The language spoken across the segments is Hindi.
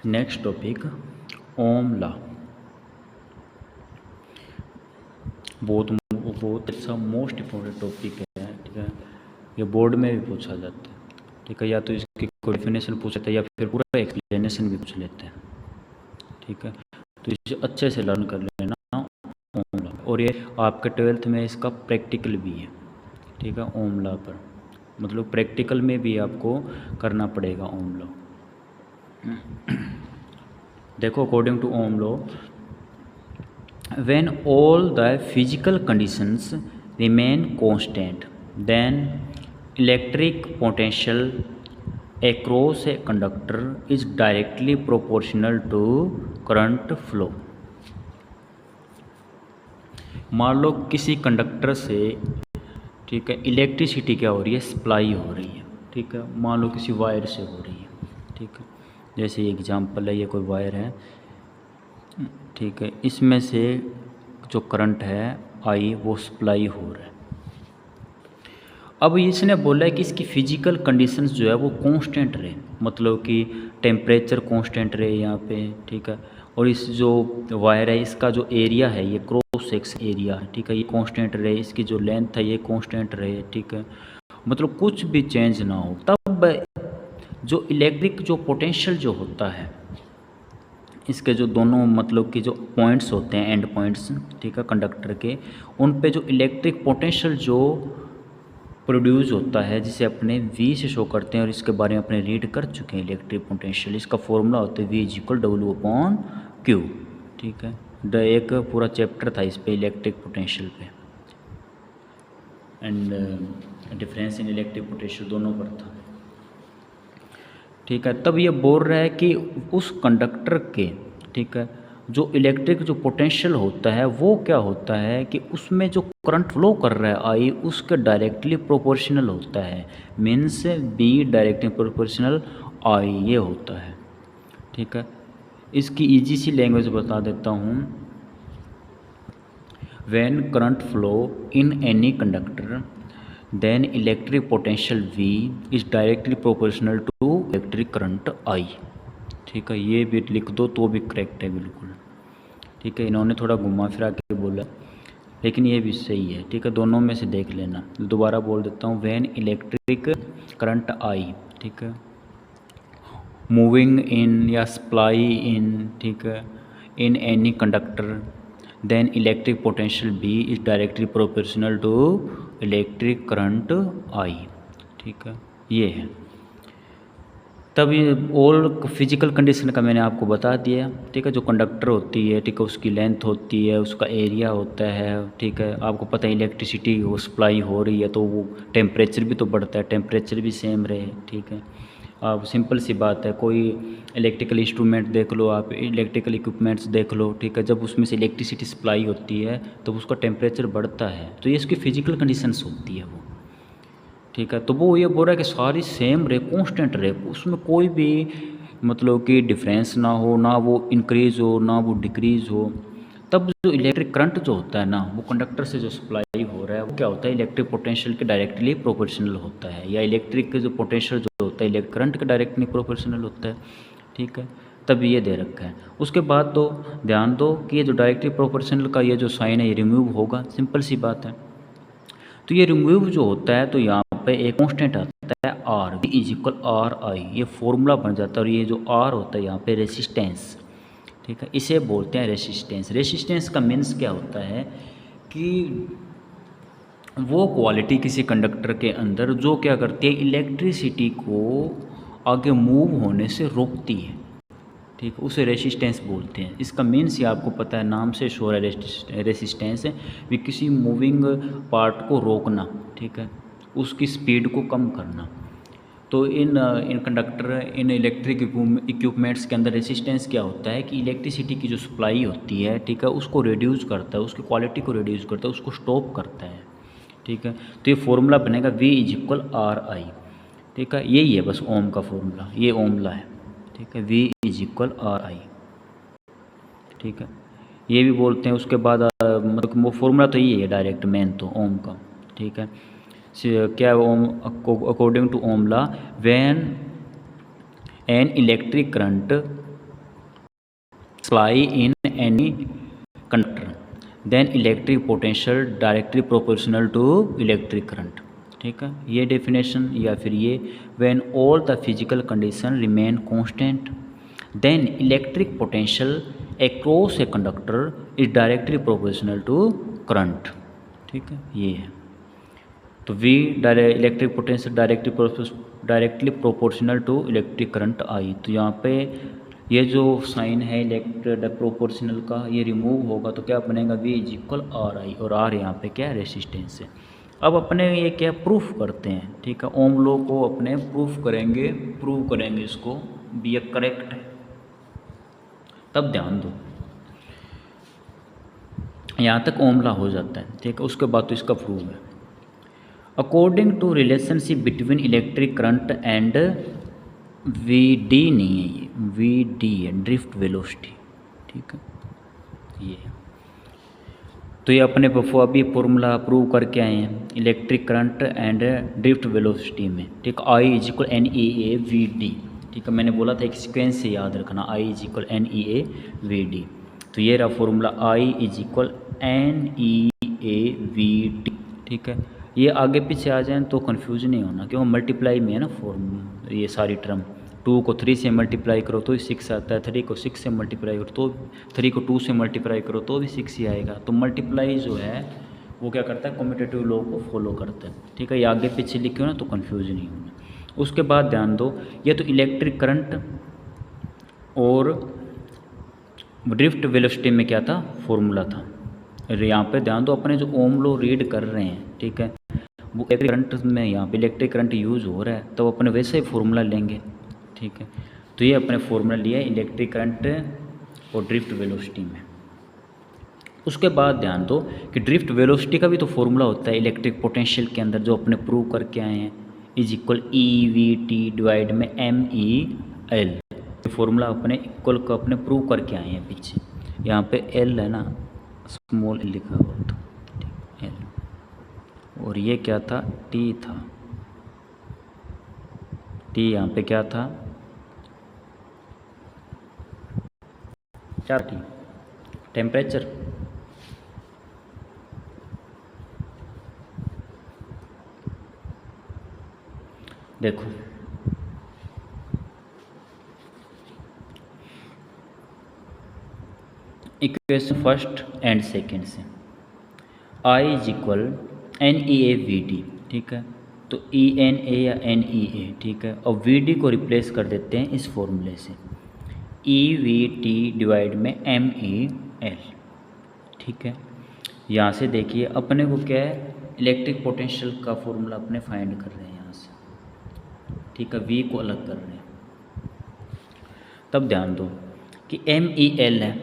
नेक्स्ट टॉपिक ओम लॉ। बहुत अच्छा मोस्ट इम्पोर्टेंट टॉपिक है। ठीक है, ये बोर्ड में भी पूछा जाता है। ठीक है, या तो इसकी कोई डेफिनेशन पूछ लेते हैं या फिर पूरा एक्सप्लेनेशन भी पूछ लेते हैं। ठीक है, तो इसे अच्छे से लर्न कर लेना ओम लॉ। और ये आपके 12th में इसका प्रैक्टिकल भी है। ठीक है, ओम लॉ पर मतलब प्रैक्टिकल में भी आपको करना पड़ेगा ओम लॉ। देखो, according to Ohm law, when all the physical conditions remain constant, then electric potential across a conductor is directly proportional to current flow। मान लो किसी कंडक्टर से, ठीक है, इलेक्ट्रिसिटी क्या हो रही है, सप्लाई हो रही है। ठीक है, मान लो किसी वायर से हो रही है। ठीक है, जैसे एग्जांपल है, ये कोई वायर है। ठीक है, इसमें से जो करंट है आई वो सप्लाई हो रहा है। अब इसने बोला है कि इसकी फिजिकल कंडीशंस जो है वो कांस्टेंट रहे, मतलब कि टेम्परेचर कांस्टेंट रहे यहाँ पे। ठीक है, और इस जो वायर है इसका जो एरिया है, ये क्रॉस सेक्शन एरिया है, ठीक है, ये कांस्टेंट रहे। इसकी जो लेंथ है ये कांस्टेंट रहे। ठीक है, मतलब कुछ भी चेंज ना हो। तब जो इलेक्ट्रिक जो पोटेंशियल जो होता है, इसके जो दोनों मतलब कि जो पॉइंट्स होते हैं, एंड पॉइंट्स, ठीक है, कंडक्टर के, उन पे जो इलेक्ट्रिक पोटेंशियल जो प्रोड्यूस होता है, जिसे अपने V से शो करते हैं, और इसके बारे में अपने रीड कर चुके हैं इलेक्ट्रिक पोटेंशियल। इसका फॉर्मूला होता है V=W/Q। ठीक है, एक पूरा चैप्टर था इस पे, इलेक्ट्रिक पोटेंशियल पे, and difference in electric potential दोनों पर था। ठीक है, तब ये बोल रहा है कि उस कंडक्टर के, ठीक है, जो इलेक्ट्रिक जो पोटेंशियल होता है वो क्या होता है कि उसमें जो करंट फ्लो कर रहा है आई, उसके डायरेक्टली प्रोपोर्शनल होता है। मीन्स B डायरेक्टली प्रोपोर्शनल आई ये होता है। ठीक है, इसकी इजी सी लैंग्वेज बता देता हूँ। When current flow in any conductor, then electric potential V is directly proportional to electric current I। ठीक है, ये भी लिख दो तो भी करेक्ट है बिल्कुल। ठीक है, इन्होंने थोड़ा घुमा फिरा के बोला, लेकिन ये भी सही है। ठीक है, दोनों में से देख लेना। दोबारा बोल देता हूँ, व्हेन इलेक्ट्रिक करंट I, ठीक है, मूविंग इन या सप्लाई इन, ठीक है, इन any conductor, then electric potential B is directly proportional to electric current I। ठीक है, ये है। तब ये ऑल फिजिकल कंडीशन का मैंने आपको बता दिया। ठीक है, जो कंडक्टर होती है, ठीक है, उसकी लेंथ होती है, उसका एरिया होता है। ठीक है, आपको पता है इलेक्ट्रिसिटी वो सप्लाई हो रही है तो वो टेम्परेचर भी तो बढ़ता है, टेम्परेचर भी सेम रहे। ठीक है, अब सिंपल सी बात है, कोई इलेक्ट्रिकल इंस्ट्रूमेंट देख लो, आप इलेक्ट्रिकल इक्विपमेंट्स देख लो। ठीक है, जब उसमें से इलेक्ट्रिसिटी सप्लाई होती है तो उसका टेम्परेचर बढ़ता है, तो ये इसकी फिजिकल कंडीशंस होती है वो। ठीक है, तो वो ये बोल रहा है कि सारी सेम रहे, कांस्टेंट रहे, उसमें कोई भी मतलब कि डिफरेंस ना हो, ना वो इंक्रीज़ हो ना वो डिक्रीज़ हो। तब जो इलेक्ट्रिक करंट जो होता है ना, वो कंडक्टर से जो सप्लाई हो रहा है वो क्या होता है, इलेक्ट्रिक पोटेंशियल के डायरेक्टली प्रोपोर्शनल होता है, या इलेक्ट्रिक के जो पोटेंशियल जो होता है इलेक्ट्रिक करंट के डायरेक्टली प्रोपोर्शनल होता है। ठीक है, तब ये दे रखा है। उसके बाद तो ध्यान दो कि ये जो डायरेक्टली प्रोपोर्शनल का ये जो साइन है ये रिमूव होगा, सिंपल सी बात है। तो ये रिमूव जो होता है तो यहाँ पे एक कांस्टेंट आता है R, V=RI, ये फॉर्मूला बन जाता है। और ये जो R होता है यहाँ पे रेसिस्टेंस, ठीक है, इसे बोलते हैं रेसिस्टेंस। रेसिस्टेंस का मीन्स क्या होता है कि वो क्वालिटी किसी कंडक्टर के अंदर जो क्या करती है, इलेक्ट्रिसिटी को आगे मूव होने से रोकती है। ठीक, उसे रेसिस्टेंस बोलते हैं। इसका मीन्स ही आपको पता है, नाम से शोर है, रेसिस्टेंस है भी किसी मूविंग पार्ट को रोकना। ठीक है, उसकी स्पीड को कम करना। तो इन कंडक्टर, इन इलेक्ट्रिक इक्विपमेंट्स के अंदर रेसिस्टेंस क्या होता है कि इलेक्ट्रिसिटी की जो सप्लाई होती है, ठीक है, उसको रिड्यूस करता है, उसकी क्वालिटी को रिड्यूस करता है, उसको स्टॉप करता है। ठीक है, तो ये फॉर्मूला बनेगा V=RI। ठीक है, यही है बस ओम का फॉर्मूला, ये ओम लॉ है। ठीक है, V=RI। ठीक है, ये भी बोलते हैं। उसके बाद मतलब वो फॉर्मूला तो यही है डायरेक्ट मेन तो ओम का। ठीक है, क्या Ohm, according to Ohm law, when an electric current supply in any conductor then electric potential directly proportional to electric current. ठीक है, ये डेफिनेशन या फिर ये when all the physical condition remain constant then electric potential across a conductor is directly proportional to current. ठीक है, ये है। तो V electric potential directly proportional to electric current I. तो यहाँ पे ये जो साइन है प्रोपोर्शनल का ये रिमूव होगा तो क्या बनेगा, V इज इक्वल आर आई, और आर यहाँ पे क्या है, रेसिस्टेंस है। अब अपने ये क्या प्रूफ करते हैं। ठीक है, ओम लॉ को अपने प्रूव करेंगे इसको भी ये करेक्ट है। तब ध्यान दो, यहाँ तक ओम लॉ हो जाता है। ठीक है, उसके बाद तो इसका प्रूफ है। According to relationship between electric current and VD नहीं है, ये VD है, ड्रिफ्ट वेलोसिटी। ठीक है, ये तो ये अपने अभी फॉर्मूला प्रूव करके आए हैं electric current and drift velocity में। ठीक, I इज इक्वल NEA/VD। ठीक है, मैंने बोला था एक सीक्वेंस से याद रखना, I इज इक्वल NEA/VD। तो ये रहा formula, I is equal NEA/VD। ठीक है, ये आगे पीछे आ जाए तो कन्फ्यूज नहीं होना, क्यों मल्टीप्लाई में है ना फॉर्म, ये सारी टर्म 2 को 3 से मल्टीप्लाई करो तो 6 आता है, 3 को 6 से मल्टीप्लाई करो तो 3 को 2 से मल्टीप्लाई करो तो भी 6 ही आएगा। तो मल्टीप्लाई जो है वो क्या करता है, कम्यूटेटिव लॉ को फॉलो करता है। ठीक है, ये आगे पीछे लिखे हो ना तो कन्फ्यूज नहीं होना। उसके बाद ध्यान दो, ये तो इलेक्ट्रिक करंट और ड्रिफ्ट वेलोसिटी में क्या था, फॉर्मूला था। यहाँ पे ध्यान दो, अपने जो ओम लॉ रीड कर रहे हैं, ठीक है, वो इलेक्ट्रिक करंट में यहाँ पे इलेक्ट्रिक करंट यूज़ हो रहा है तो अपने वैसे ही फॉर्मूला लेंगे। ठीक है, तो ये अपने फॉर्मूला लिया है इलेक्ट्रिक करंट और ड्रिफ्ट वेलोसिटी में। उसके बाद ध्यान दो कि ड्रिफ्ट वेलोसिटी का भी तो फॉर्मूला होता है इलेक्ट्रिक पोटेंशियल के अंदर, जो अपने प्रूव करके आए हैं, इज इक्वल EVT डिवाइड में MEL। फॉर्मूला अपने इक्वल को अपने प्रूव करके आए हैं पीछे। यहाँ पे L है ना, स्मॉल L लिखा हुआ तो L, और ये क्या था, T था। T यहाँ पे क्या था, 4T टेम्परेचर। देखो इक्वेशन फर्स्ट एंड सेकेंड से, I इज इक्वल NEA/VD। ठीक है, तो ENA या NEA। ठीक है, और VD को रिप्लेस कर देते हैं इस फॉर्मूले से, EVT डिवाइड में MEL। ठीक है, यहाँ से देखिए अपने को क्या है, इलेक्ट्रिक पोटेंशियल का फॉर्मूला अपने फाइंड कर रहे हैं यहाँ से। ठीक है, V को अलग कर रहे हैं। तब ध्यान दो कि MEL है,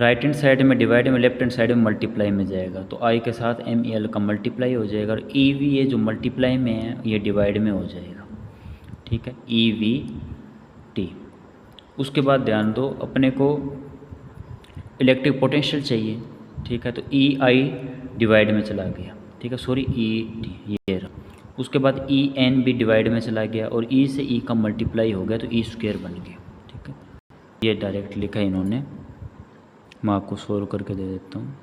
राइट हैंड साइड में डिवाइड में, लेफ्ट हैंड साइड में मल्टीप्लाई में जाएगा, तो I के साथ MEL का मल्टीप्लाई हो जाएगा, और EV ये जो मल्टीप्लाई में है ये डिवाइड में हो जाएगा। ठीक है, EVT। उसके बाद ध्यान दो अपने को इलेक्ट्रिक पोटेंशियल चाहिए। ठीक है, तो EI डिवाइड में चला गया। ठीक है, सॉरी ET ये रहा। उसके बाद EN भी डिवाइड में चला गया, और E से E का मल्टीप्लाई हो गया तो E स्क्वायर बन गया। ठीक है, ये डायरेक्ट लिखा है इन्होंने, मैं आपको सोल्व करके दे देता हूँ।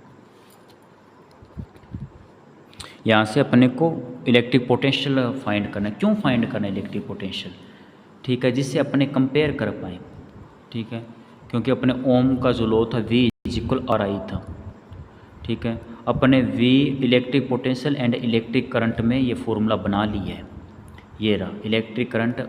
यहाँ से अपने को इलेक्ट्रिक पोटेंशियल फाइंड करना है। क्यों फाइंड करना है इलेक्ट्रिक पोटेंशियल? ठीक है, जिससे अपने कंपेयर कर पाएँ। ठीक है, क्योंकि अपने ओम का जो लॉ था V इज इक्वल RI था। ठीक है, अपने V electric potential and electric current में ये फॉर्मूला बना लिया है, ये रहा electric current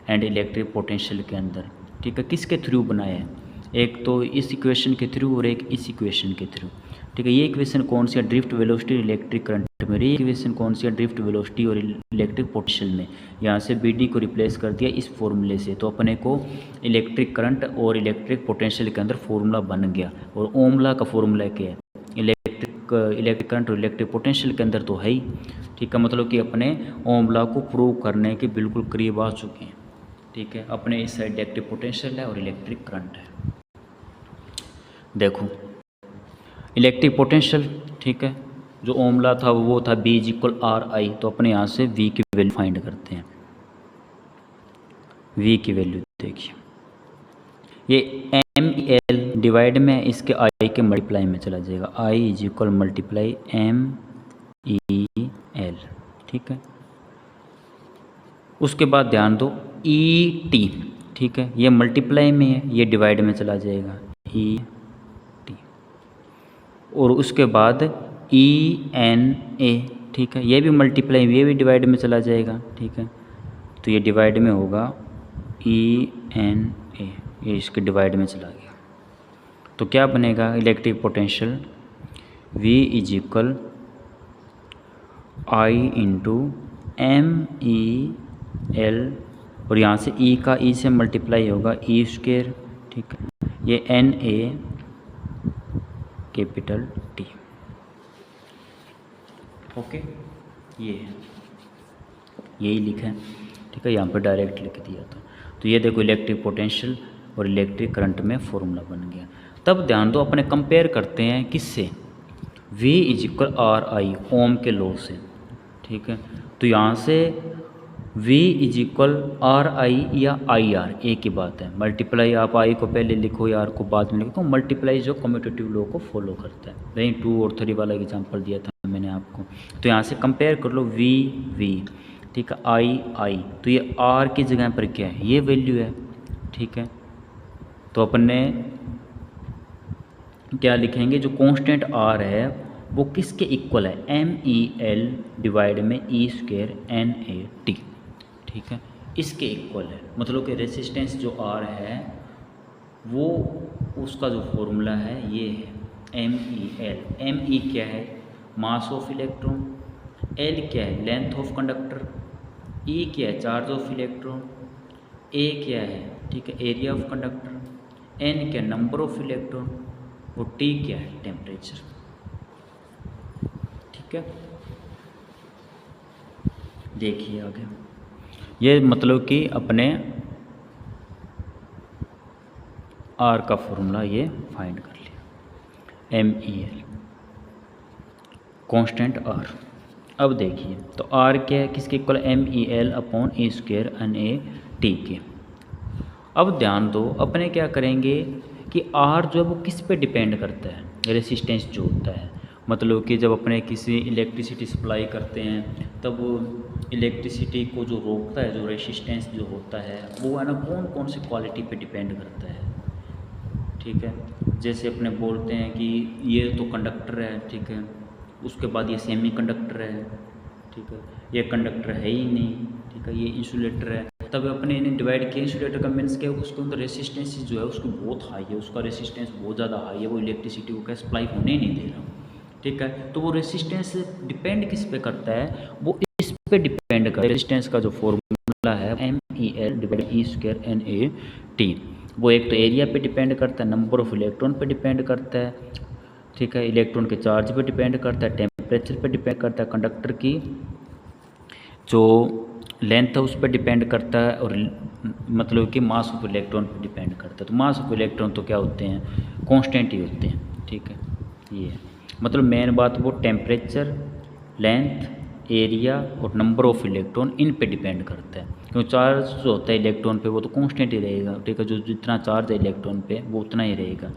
and electric potential के अंदर। ठीक है, किसके थ्रू बनाया है, एक तो इस इक्वेशन के थ्रू और एक इस इक्वेशन के थ्रू। ठीक है, ये इक्वेशन कौन सी है, ड्रिफ्ट वेलोसिटी इलेक्ट्रिक करंट में, ये इक्वेशन कौन सी है, ड्रिफ्ट वेलोसिटी और इलेक्ट्रिक पोटेंशियल में। यहाँ से BD को रिप्लेस कर दिया इस फॉर्मूले से, तो अपने को इलेक्ट्रिक करंट और इलेक्ट्रिक पोटेंशियल के अंदर फॉर्मूला बन गया। और ओम लॉ का फॉर्मूला क्या है, इलेक्ट्रिक करंट और इलेक्ट्रिक पोटेंशियल के अंदर तो है ही। ठीक है, मतलब कि अपने ओम लॉ को प्रूव करने के बिल्कुल करीब आ चुके हैं। ठीक है, अपने इस साइड इलेक्ट्रिक पोटेंशियल है और इलेक्ट्रिक करंट है। देखो इलेक्ट्रिक पोटेंशियल, ठीक है, जो ओमला था वो था B इक्वल आर आई, तो अपने यहाँ से V की वैल्यू फाइंड करते हैं। V की वैल्यू देखिए, ये MEL डिवाइड में इसके I के मल्टीप्लाई में चला जाएगा, I is equal multiply MEL, ठीक है। उसके बाद ध्यान दो ET, ठीक है, ये मल्टीप्लाई में है, ये डिवाइड में चला जाएगा ET, और उसके बाद ENA, ठीक है, ये भी मल्टीप्लाई, ये भी डिवाइड में चला जाएगा, ठीक है, तो ये डिवाइड में होगा ENA, ये इसके डिवाइड में चला गया। तो क्या बनेगा, electric potential V is equal I into MEL, और यहाँ से E का E से मल्टीप्लाई होगा E स्क्वायर, ठीक है, ये NA कैपिटल T, ओके, ये है, यही लिखा है, ठीक है, यहाँ पर डायरेक्ट लिख दिया था। तो ये देखो इलेक्ट्रिक पोटेंशियल और इलेक्ट्रिक करंट में फॉर्मूला बन गया। तब ध्यान दो अपने कंपेयर करते हैं किससे, V is equal R I, Ohm के लॉ से, ठीक है। तो यहाँ से V is equal R I या आई आर, एक ही बात है, मल्टीप्लाई आप आई को पहले लिखो या आर को बाद में लिखो, मल्टीप्लाई जो कम्यूटेटिव लॉ को फॉलो करता है, नहीं 2 और 3 वाला एग्जांपल दिया था मैंने आपको। तो यहाँ से कंपेयर कर लो V, ठीक है, आई, तो ये आर की जगह पर क्या है, ये वैल्यू है, ठीक है। तो अपन ने क्या लिखेंगे, जो कांस्टेंट आर है वो किसके इक्वल है, MEL डिवाइड में E स्क्वायर NAT, ठीक है, इसके इक्वल है। मतलब कि रेसिस्टेंस जो R है वो उसका जो फॉर्मूला है ये है MEL। ME क्या है, मास ऑफ इलेक्ट्रॉन, L क्या है, लेंथ ऑफ कंडक्टर, E क्या है, चार्ज ऑफ इलेक्ट्रॉन, A क्या है, ठीक है, एरिया ऑफ कंडक्टर, N क्या है, नंबर ऑफ इलेक्ट्रॉन, और T क्या है, टेम्परेचर, ठीक है। देखिए आगे, ये मतलब कि अपने R का फॉर्मूला ये फाइंड कर लिया, MEL कांस्टेंट R। अब देखिए, तो R क्या है, किसके equal, MEL upon E square NAT के। अब ध्यान दो अपने क्या करेंगे कि R जो है वो किस पे डिपेंड करता है, रेसिस्टेंस जो होता है। मतलब कि जब अपने किसी इलेक्ट्रिसिटी सप्लाई करते हैं तब इलेक्ट्रिसिटी को जो रोकता है, जो रेसिस्टेंस जो होता है वो है ना, कौन कौन सी क्वालिटी पे डिपेंड करता है, ठीक है। जैसे अपने बोलते हैं कि ये तो कंडक्टर है, ठीक है, उसके बाद ये सेमी कंडक्टर है, ठीक है, ये कंडक्टर है ही नहीं, ठीक है, ये इंसुलेटर है। तब अपने इन्हें डिवाइड किया, इंसुलेटर का मीन्स क्या है, उसके अंदर रेसिस्टेंस जो है उसकी बहुत हाई है, उसका रेसिस्टेंस बहुत ज़्यादा हाई है, वो इलेक्ट्रिसिटी को क्या सप्लाई होने ही नहीं दे रहा, ठीक है। तो वो रेसिस्टेंस डिपेंड किस पे करता है, वो इस पे डिपेंड करता है। रेसिस्टेंस का जो फॉर्मूला है MEL divide E square NAT, वो एक तो एरिया पे डिपेंड करता है, नंबर ऑफ इलेक्ट्रॉन पे डिपेंड करता है, ठीक है, इलेक्ट्रॉन के चार्ज पे डिपेंड करता है, टेम्परेचर पे डिपेंड करता है, कंडक्टर की जो लेंथ है उस पर डिपेंड करता है, और मतलब कि मास ऑफ इलेक्ट्रॉन पे डिपेंड करता है। तो मास ऑफ इलेक्ट्रॉन तो क्या होते हैं, कांस्टेंट ही होते हैं, ठीक है। ये मतलब मेन बात वो टेम्परेचर, लेंथ, एरिया और नंबर ऑफ इलेक्ट्रॉन इन पे डिपेंड करता है। क्योंकि चार्ज जो होता है इलेक्ट्रॉन पे वो तो कांस्टेंट ही रहेगा, ठीक है, जो जितना चार्ज है इलेक्ट्रॉन पे वो उतना ही रहेगा,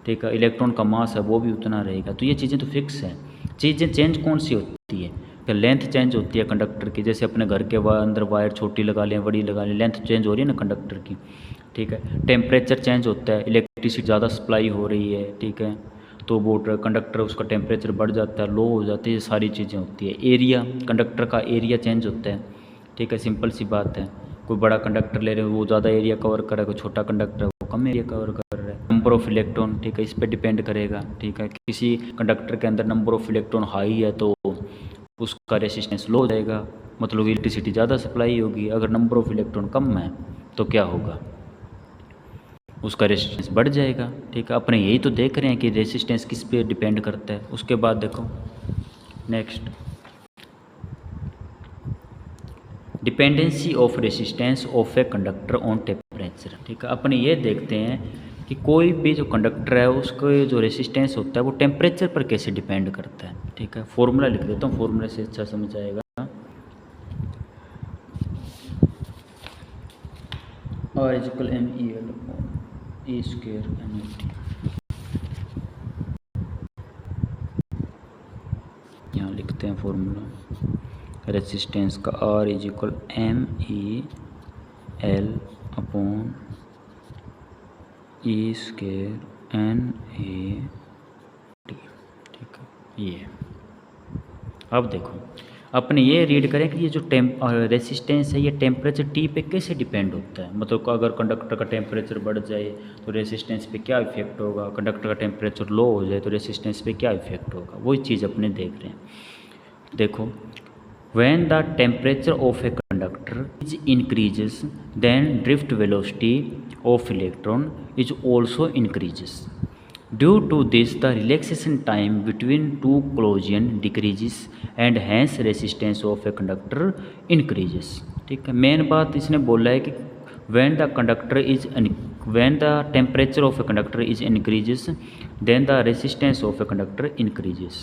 ठीक है, इलेक्ट्रॉन का मास है वो भी उतना रहेगा। तो ये चीज़ें तो फिक्स हैं। चीज़ें चेंज कौन सी होती है, कि लेंथ चेंज होती है कंडक्टर की, जैसे अपने घर के अंदर वायर छोटी लगा लें बड़ी लगा लें, लेंथ चेंज हो रही है ना कंडक्टर की, ठीक है। टेम्परेचर चेंज होता है, इलेक्ट्रिसिटी ज़्यादा सप्लाई हो रही है, ठीक है, तो वो कंडक्टर उसका टेम्परेचर बढ़ जाता है, लो हो जाती है, ये सारी चीज़ें होती है। एरिया, कंडक्टर का एरिया चेंज होता है, ठीक है, सिंपल सी बात है। कोई बड़ा कंडक्टर ले रहे हो वो ज़्यादा एरिया कवर कर रहा है, कोई छोटा कंडक्टर है वो कम एरिया कवर कर रहा है। नंबर ऑफ इलेक्ट्रॉन, ठीक है, इस पर डिपेंड करेगा, ठीक है। किसी कंडक्टर के अंदर नंबर ऑफ इलेक्ट्रॉन हाई है तो उसका रेसिस्टेंस लो हो जाएगा, मतलब इलेक्ट्रिसिटी ज़्यादा सप्लाई होगी। अगर नंबर ऑफ इलेक्ट्रॉन कम है तो क्या होगा, उसका रेसिस्टेंस बढ़ जाएगा, ठीक है। अपने यही तो देख रहे हैं कि रेसिस्टेंस किस पे डिपेंड करता है। उसके बाद देखो next, dependency of resistance of a conductor on temperature, ठीक है। अपने ये देखते हैं कि कोई भी जो कंडक्टर है उसको जो रेसिस्टेंस होता है वो टेम्परेचर पर कैसे डिपेंड करता है, ठीक है, फॉर्मूला लिख देता हूँ, फॉर्मूले से अच्छा समझ आएगा। R = MEL/E² NLT। यहाँ लिखते हैं फॉर्मूला रेसिस्टेंस का, R = MEL/E² NAT। ठीक है, ये अब देखो अपने ये रीड करें कि ये जो रेसिस्टेंस है ये टेम्परेचर T पे कैसे डिपेंड होता है। मतलब अगर कंडक्टर का टेम्परेचर बढ़ जाए तो रेसिस्टेंस पे क्या इफेक्ट होगा, कंडक्टर का टेम्परेचर लो हो जाए तो रेसिस्टेंस पे क्या इफेक्ट होगा, वही चीज़ अपने देख रहे हैं। देखो, when the temperature of a conductor is increases then drift velocity of electron is also increases. Due to this the relaxation time between two collision decreases and hence resistance of a conductor increases। ठीक है, मेन बात इसने बोला है कि when the temperature of a conductor is increases then the resistance of a conductor increases।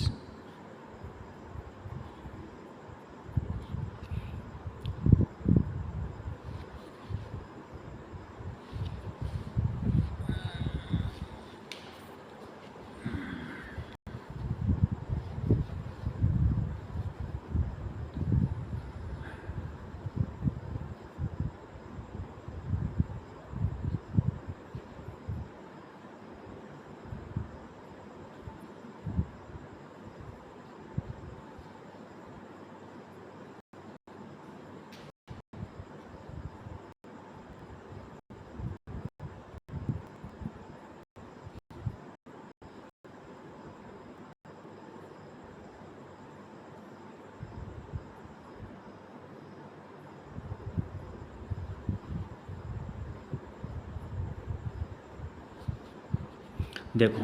देखो,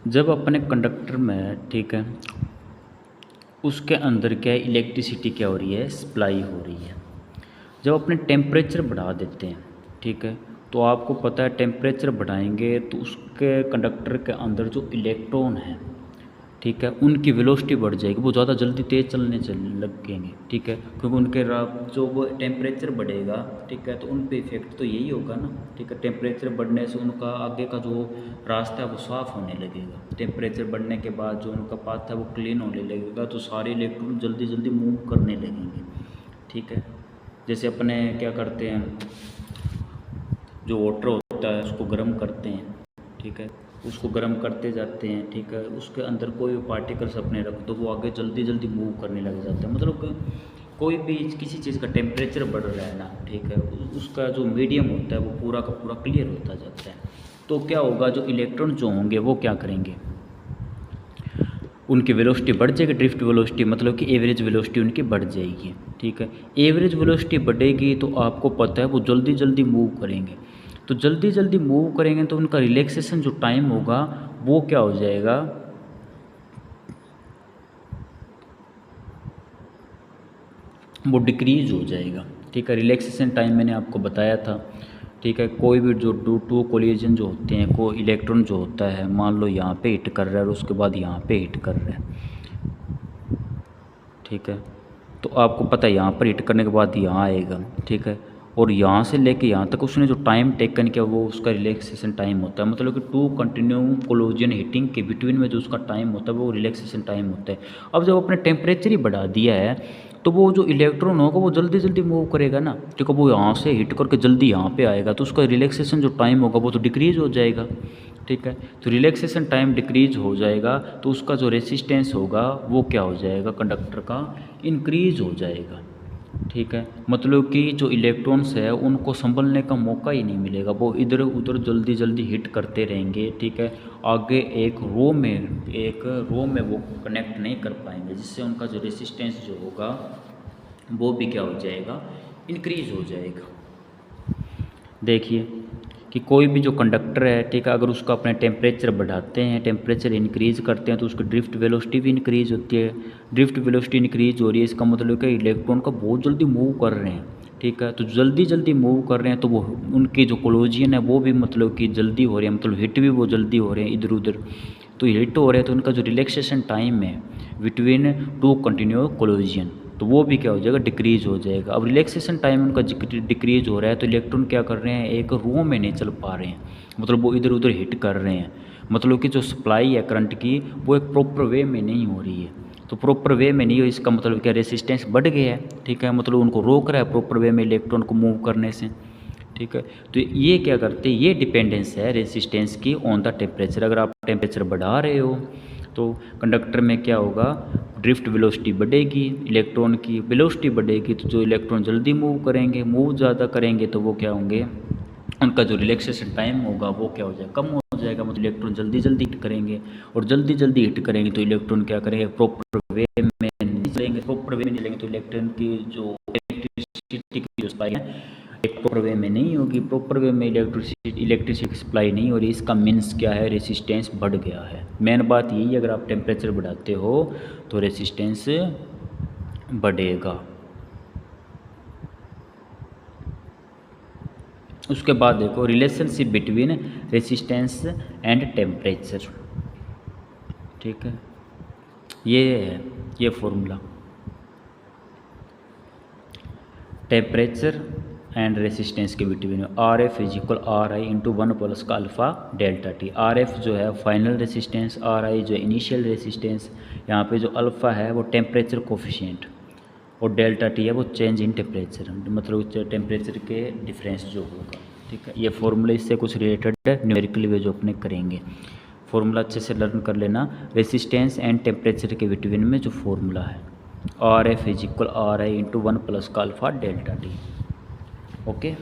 जब अपने कंडक्टर में, ठीक है, उसके अंदर क्या है, इलेक्ट्रिसिटी क्या हो रही है, सप्लाई हो रही है। जब अपने टेम्परेचर बढ़ा देते हैं, ठीक है, तो आपको पता है टेम्परेचर बढ़ाएंगे तो उसके कंडक्टर के अंदर जो इलेक्ट्रॉन है, ठीक है, उनकी वेलोसिटी बढ़ जाएगी, वो ज़्यादा जल्दी तेज़ चलने लगेंगे। ठीक है, क्योंकि उनके जो वो टेम्परेचर बढ़ेगा, ठीक है, तो उन पे इफेक्ट तो यही होगा ना। ठीक है, टेम्परेचर बढ़ने से उनका आगे का जो रास्ता है वो साफ़ होने लगेगा। टेम्परेचर बढ़ने के बाद जो उनका पाथ है वो क्लीन होने लगेगा, तो सारे इलेक्ट्रॉन जल्दी जल्दी मूव करने लगेंगे। ठीक है, जैसे अपने क्या करते हैं, जो वाटर होता है उसको गर्म करते हैं, ठीक है, उसको गर्म करते जाते हैं, ठीक है, उसके अंदर कोई पार्टिकल्स अपने रख दो, वो आगे जल्दी जल्दी मूव करने लग जाते हैं। मतलब कोई भी किसी चीज़ का टेम्परेचर बढ़ रहा है ना, ठीक है, उसका जो मीडियम होता है वो पूरा का पूरा क्लियर होता जाता है। तो क्या होगा, जो इलेक्ट्रॉन जो होंगे वो क्या करेंगे, उनकी वेलोसिटी बढ़ जाएगी, ड्रिफ्ट वेलोसिटी, मतलब कि एवरेज वेलोसिटी उनकी बढ़ जाएगी। ठीक है, एवरेज वेलोसिटी बढ़ेगी तो आपको पता है वो जल्दी जल्दी मूव करेंगे, तो जल्दी जल्दी मूव करेंगे तो उनका रिलैक्सेशन जो टाइम होगा वो क्या हो जाएगा, वो डिक्रीज हो जाएगा। ठीक है, रिलैक्सेशन टाइम मैंने आपको बताया था। ठीक है, कोई भी जो टू कोलिजन जो होते हैं, कोई इलेक्ट्रॉन जो होता है, मान लो यहाँ पे हिट कर रहा है और उसके बाद यहाँ पे हिट कर रहा है, ठीक है, तो आपको पता है यहाँ पर हिट करने के बाद यहाँ आएगा, ठीक है, और यहाँ से लेके यहाँ तक उसने जो टाइम टेकन किया वो उसका रिलैक्सेशन टाइम होता है। मतलब कि टू कंटिन्यू कोलिजन हिटिंग के बिटवीन में जो उसका टाइम होता है वो रिलैक्सेशन टाइम होता है। अब जब अपने टेम्परेचर ही बढ़ा दिया है तो वो जो इलेक्ट्रॉन होगा वो जल्दी जल्दी मूव करेगा ना, ठीक है, वो यहाँ से हिट करके जल्दी यहाँ पे आएगा, तो उसका रिलैक्सेशन जो टाइम होगा वो तो डिक्रीज हो जाएगा। ठीक है, तो रिलैक्सेशन टाइम डिक्रीज हो जाएगा तो उसका जो रेसिस्टेंस होगा वो क्या हो जाएगा, कंडक्टर का इंक्रीज हो जाएगा। ठीक है, मतलब कि जो इलेक्ट्रॉन्स है उनको संभलने का मौका ही नहीं मिलेगा, वो इधर उधर जल्दी जल्दी हिट करते रहेंगे। ठीक है, आगे एक रो में वो कनेक्ट नहीं कर पाएंगे, जिससे उनका जो रेसिस्टेंस जो होगा वो भी क्या हो जाएगा, इंक्रीज हो जाएगा। देखिए कि कोई भी जो कंडक्टर है, ठीक है, अगर उसका अपने टेम्परेचर बढ़ाते हैं, टेम्परेचर इंक्रीज़ करते हैं तो उसकी ड्रिफ्ट वेलोसिटी भी इंक्रीज़ होती है। ड्रिफ्ट वेलोसिटी इंक्रीज़ हो रही है, इसका मतलब कि इलेक्ट्रॉन का बहुत जल्दी मूव कर रहे हैं। ठीक है। तो जल्दी जल्दी मूव कर रहे हैं तो वो उनकी जो कोलिजन है वो भी मतलब कि जल्दी हो रही है, मतलब हिट भी वो जल्दी हो रहे हैं इधर उधर। तो हिट हो रहे हैं तो उनका जो रिलैक्सेशन टाइम है बिटवीन टू कंटिन्यू कोलिजन तो वो भी क्या हो जाएगा, डिक्रीज हो जाएगा। अब रिलैक्सेशन टाइम उनका डिक्रीज हो रहा है तो इलेक्ट्रॉन क्या कर रहे हैं, एक रो में नहीं चल पा रहे हैं, मतलब वो इधर उधर हिट कर रहे हैं, मतलब कि जो सप्लाई है करंट की वो एक प्रॉपर वे में नहीं हो रही है। तो प्रॉपर वे में नहीं हो इसका मतलब क्या, रेसिस्टेंस बढ़ गया है, ठीक है, मतलब उनको रोक रहा है प्रॉपर वे में इलेक्ट्रॉन को मूव करने से, ठीक है। तो ये क्या करते हैं, ये डिपेंडेंस है रेसिस्टेंस की ऑन द टेम्परेचर। अगर आप टेम्परेचर बढ़ा रहे हो तो कंडक्टर में क्या होगा, ड्रिफ्ट वेलोसिटी बढ़ेगी, इलेक्ट्रॉन की वेलोसिटी बढ़ेगी, तो जो इलेक्ट्रॉन जल्दी मूव करेंगे, मूव ज़्यादा करेंगे तो वो क्या होंगे, उनका जो रिलैक्सेशन टाइम होगा वो क्या हो जाएगा, कम हो जाएगा, मतलब इलेक्ट्रॉन जल्दी जल्दी हिट करेंगे, और जल्दी जल्दी हिट करेंगे तो इलेक्ट्रॉन क्या करेंगे, प्रॉपर वे में नहीं चलेंगे, प्रॉपर वे में नहीं चलेंगे तो इलेक्ट्रॉन की जो इलेक्ट्रिसिटी की जो सप्लाई है एक प्रॉपर वे में नहीं होगी, प्रॉपर वे में इलेक्ट्रिसिटी सप्लाई नहीं हो रही, इसका मीन्स क्या है, रेसिस्टेंस बढ़ गया है। मेन बात यही है, अगर आप टेम्परेचर बढ़ाते हो तो रेसिस्टेंस बढ़ेगा। उसके बाद देखो relationship between resistance and temperature, ठीक है, ये है ये फॉर्मूला, टेम्परेचर एंड रेसिस्टेंस के between R F is equal R I into 1 plus का alpha delta T. R F जो है फाइनल रेसिस्टेंस, आर आई जो इनिशियल रेसिस्टेंस, यहाँ पे जो अल्फ़ा है वो टेम्परेचर कोफिशिएंट, और डेल्टा टी है वो चेंज इन टेम्परेचर, मतलब टेम्परेचर के डिफरेंस जो होगा, ठीक है। ये फॉर्मूला इससे कुछ रिलेटेड है, न्यूमेरिकल वे जो अपने करेंगे, फॉर्मूला अच्छे से लर्न कर लेना। रेसिस्टेंस एंड टेम्परेचर के बिटवीन में जो फॉर्मूला है are F is equal R I into 1 plus का अल्फ़ा डेल्टा टी, ओके।